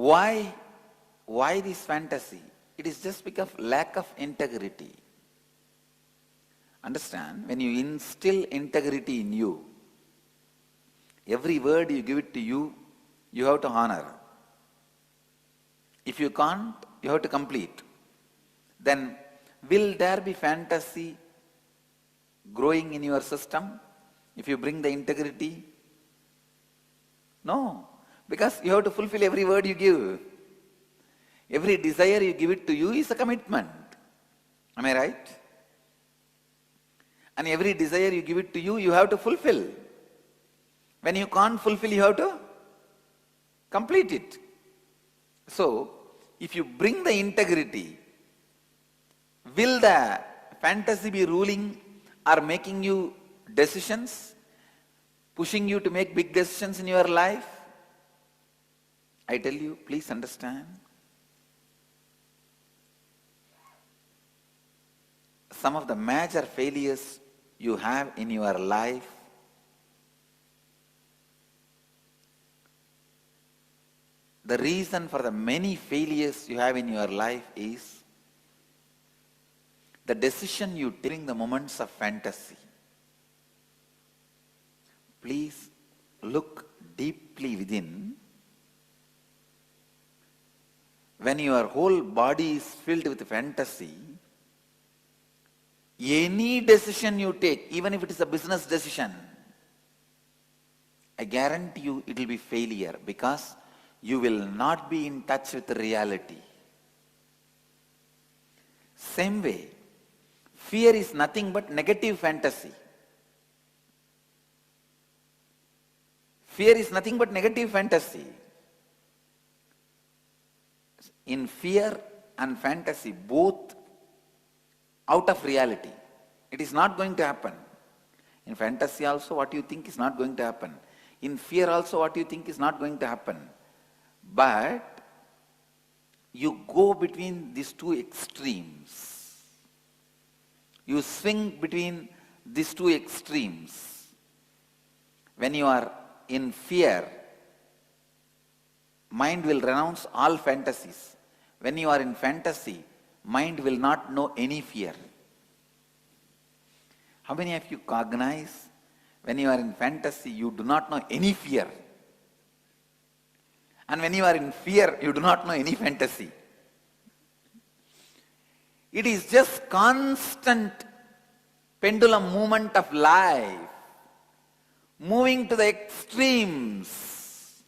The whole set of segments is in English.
Why this fantasy? It is just because of lack of integrity. Understand, when you instill integrity in you, every word you give it to you, you have to honor. If you can't, you have to complete. Then will there be fantasy growing in your system if you bring the integrity? No, because you have to fulfill every word you give. Every desire you give it to you is a commitment. Am I right? And every desire you give it to you, you have to fulfill. When you can't fulfill, you have to complete it. So, if you bring the integrity, will the fantasy be ruling or making you decisions, pushing you to make big decisions in your life? I tell you, please understand. Some of the major failures you have in your life, the reason for the many failures you have in your life is the decision you take during the moments of fantasy. Please look deeply within. When your whole body is filled with fantasy, any decision you take, even if it is a business decision, I guarantee you it will be failure, because you will not be in touch with the reality. Same way, fear is nothing but negative fantasy. Fear is nothing but negative fantasy. In fear and fantasy, both out of reality. It is not going to happen. In fantasy also, what you think is not going to happen. In fear also, what you think is not going to happen. But you go between these two extremes. You swing between these two extremes. When you are in fear, mind will renounce all fantasies. When you are in fantasy, mind will not know any fear. How many of you cognize when you are in fantasy, you do not know any fear? And when you are in fear, you do not know any fantasy. It is just constant pendulum movement of life, moving to the extremes.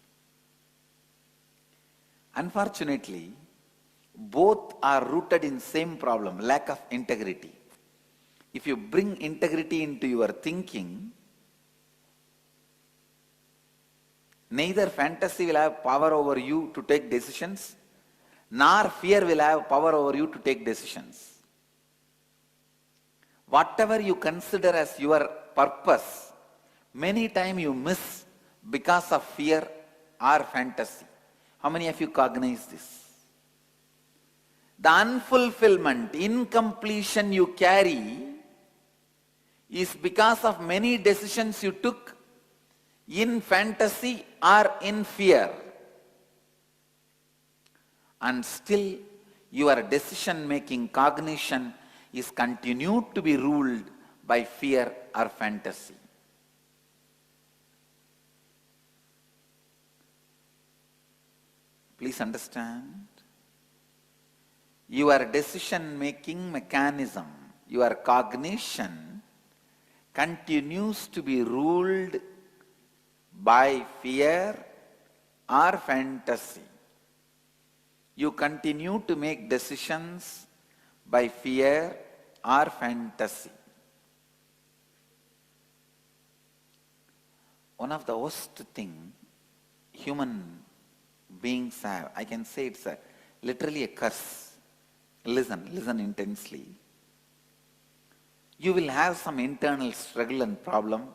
Unfortunately, both are rooted in same problem, lack of integrity. If you bring integrity into your thinking, neither fantasy will have power over you to take decisions, nor fear will have power over you to take decisions. Whatever you consider as your purpose, many times you miss because of fear or fantasy. How many of you cognize this? The unfulfillment, incompletion you carry is because of many decisions you took in fantasy or in fear. And still your decision-making cognition is continued to be ruled by fear or fantasy. Please understand. Your decision-making mechanism, your cognition, continues to be ruled by fear or fantasy. You continue to make decisions by fear or fantasy. One of the worst thing human beings have, I can say it's literally a curse. Listen intensely. You will have some internal struggle and problem.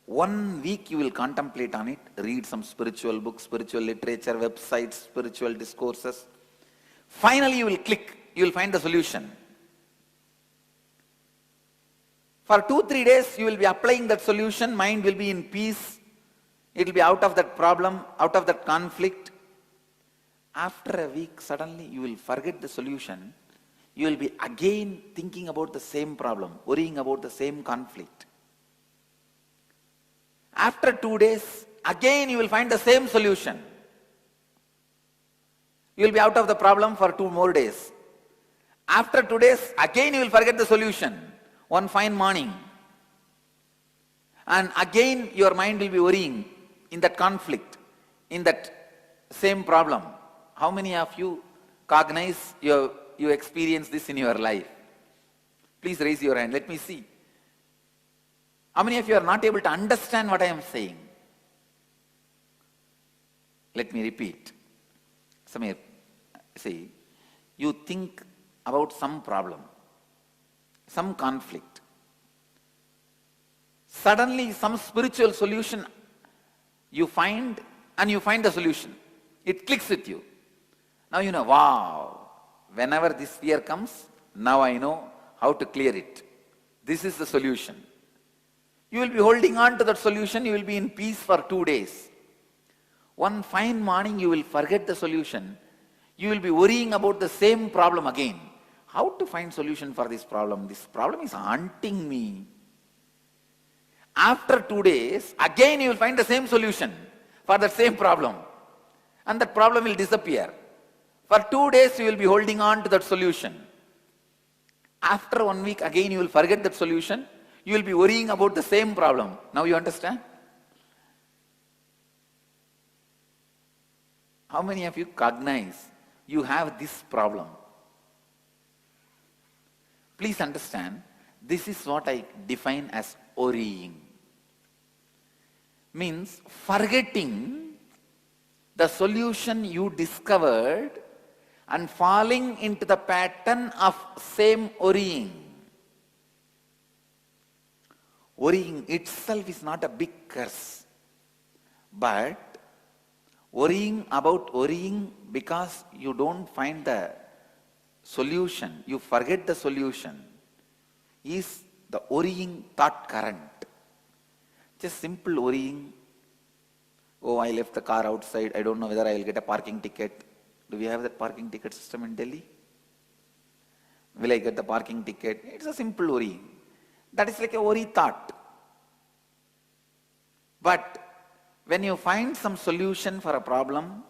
1 week you will contemplate on it, read some spiritual books, spiritual literature, websites, spiritual discourses. Finally you will click, you will find the solution. For 2-3 days you will be applying that solution, mind will be in peace, it will be out of that problem, out of that conflict. After a week, suddenly you will forget the solution. You will be again thinking about the same problem, worrying about the same conflict. After 2 days, again you will find the same solution. You will be out of the problem for 2 more days. After 2 days, again you will forget the solution. One fine morning. And again your mind will be worrying in that conflict, in that same problem. How many of you cognize you experience this in your life? Please raise your hand. Let me see. How many of you are not able to understand what I am saying? Let me repeat. Samir, see, you think about some problem, some conflict. Suddenly some spiritual solution you find, and you find the solution. It clicks with you. Now you know, wow, whenever this fear comes, now I know how to clear it. This is the solution. You will be holding on to that solution, you will be in peace for 2 days. One fine morning you will forget the solution. You will be worrying about the same problem again. How to find solution for this problem? This problem is haunting me. After 2 days, again you will find the same solution for the same problem. And that problem will disappear. For 2 days you will be holding on to that solution. After 1 week, again you will forget that solution. You will be worrying about the same problem. Now you understand? How many of you cognize you have this problem? Please understand, this is what I define as worrying. Means forgetting the solution you discovered and falling into the pattern of same worrying. Worrying itself is not a big curse, but worrying about worrying because you don't find the solution, you forget the solution, is the worrying thought current. Just simple worrying. Oh, I left the car outside, I don't know whether I will get a parking ticket. Do we have that parking ticket system in Delhi? Will I get the parking ticket? It's a simple worry. That is like a worry thought. But when you find some solution for a problem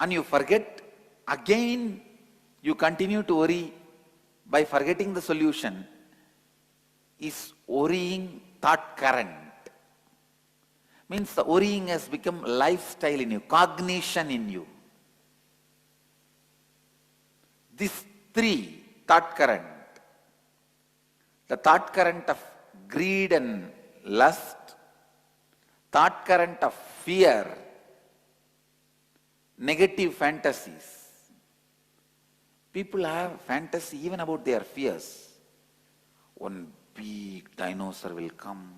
and you forget, again you continue to worry by forgetting the solution, is worrying thought current. Means the worrying has become lifestyle in you, cognition in you. These 3 thought current, the thought current of greed and lust, thought current of fear, negative fantasies. People have fantasy even about their fears. One big dinosaur will come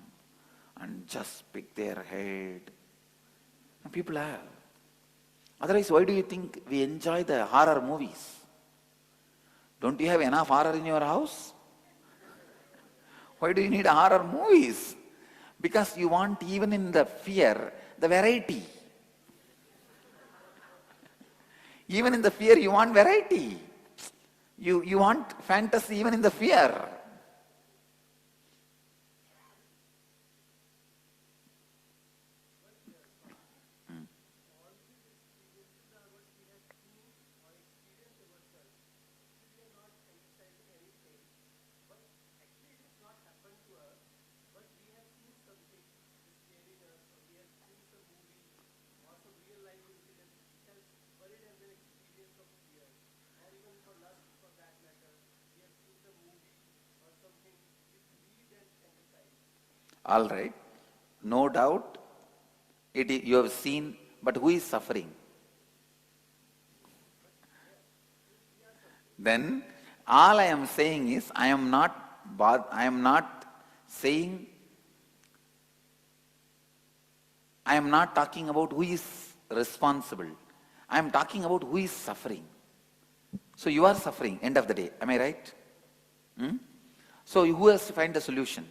and just pick their head. And people have. Otherwise, why do you think we enjoy the horror movies? Don't you have enough horror in your house? Why do you need horror movies? Because you want, even in the fear, the variety. Even in the fear you want variety. You want fantasy even in the fear. All right, no doubt, you have seen, but who is suffering? Then all I am saying is, I am not saying, I am not talking about who is responsible. I am talking about who is suffering. So you are suffering, end of the day. Am I right? So who has to find the solution?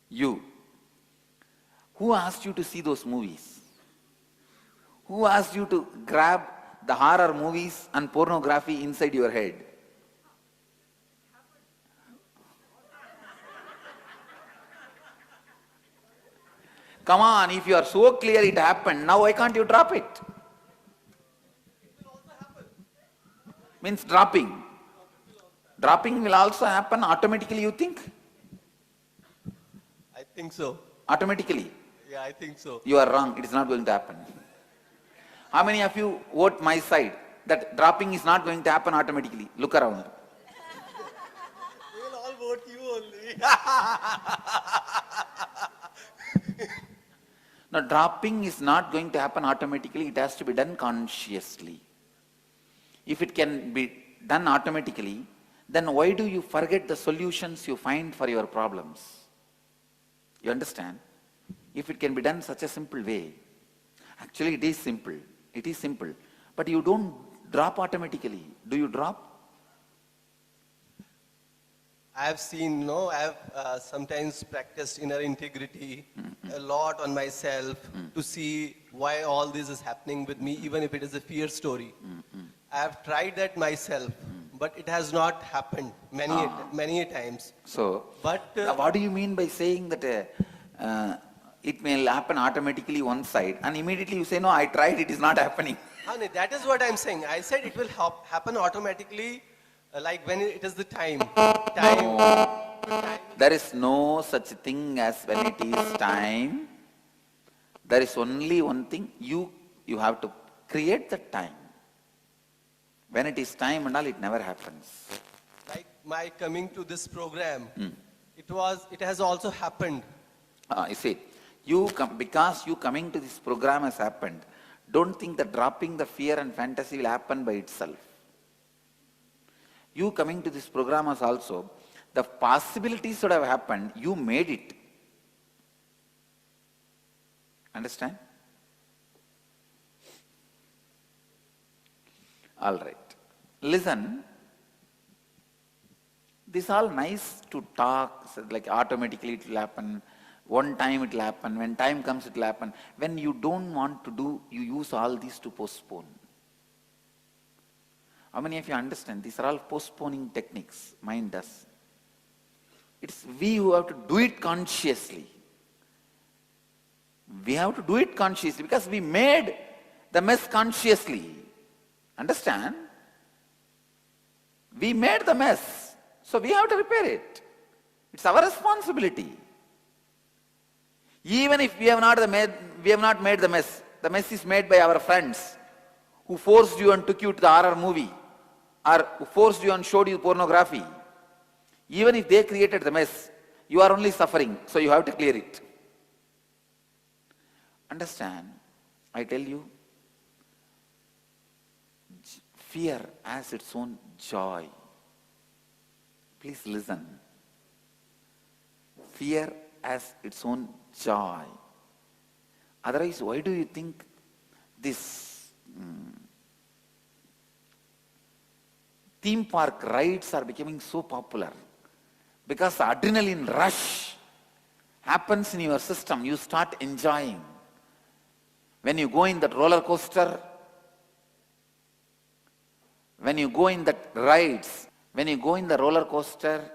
You. Who asked you to see those movies? Who asked you to grab the horror movies and pornography inside your head? Come on, if you are so clear it happened, now why can't you drop it? Means dropping. Dropping will also happen automatically, you think? I think so. Automatically. Yeah, I think so. You are wrong, it is not going to happen. How many of you vote my side? That dropping is not going to happen automatically. Look around. We will all vote you only. Now, dropping is not going to happen automatically, it has to be done consciously. If it can be done automatically, then why do you forget the solutions you find for your problems? You understand? If it can be done such a simple way, actually it is simple. It is simple. But you don't drop automatically. Do you drop? I have seen, I have sometimes practiced inner integrity a lot on myself to see why all this is happening with me, even if it is a fear story. I have tried that myself, but it has not happened many times. So, But what do you mean by saying that it may happen automatically one side and immediately you say, no, I tried, it is not happening. Honey, that is what I'm saying. I said it will happen automatically, like when it is the time. Time. There is no such thing as when it is time. There is only one thing, you have to create the time. When it is time and all, it never happens. Like my coming to this program, it has also happened. You see, because you coming to this program has happened, don't think that dropping the fear and fantasy will happen by itself. You coming to this program has also, the possibilities would have happened, you made it. Understand? All right. Listen, this all nice to talk, so like automatically it will happen, one time it will happen, when time comes it will happen. When you don't want to do, you use all these to postpone. How many of you understand? These are all postponing techniques, mind does. It's we who have to do it consciously. We have to do it consciously because we made the mess consciously. Understand? We made the mess, so we have to repair it. It's our responsibility. Even if we have not made the mess is made by our friends who forced you and took you to the horror movie, or who forced you and showed you pornography. Even if they created the mess, you are only suffering, so you have to clear it. Understand? I tell you, fear has its own joy. Please listen. Fear has its own joy. Otherwise, why do you think this theme park rides are becoming so popular? Because the adrenaline rush happens in your system. You start enjoying. When you go in that roller coaster, when you go in the rides, when you go in the roller coaster,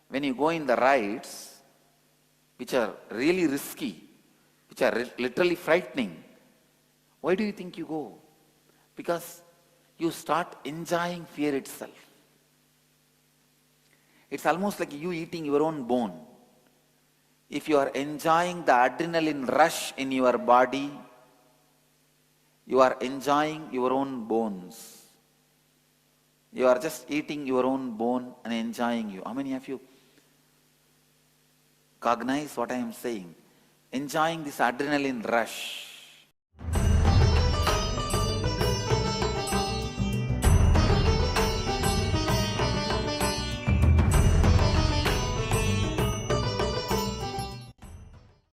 when you go in the rides, which are really risky, which are literally frightening, why do you think you go? Because you start enjoying fear itself. It's almost like you eating your own bone. If you are enjoying the adrenaline rush in your body, you are enjoying your own bones. You are just eating your own bone and enjoying you. How many of you cognize what I am saying? Enjoying this adrenaline rush.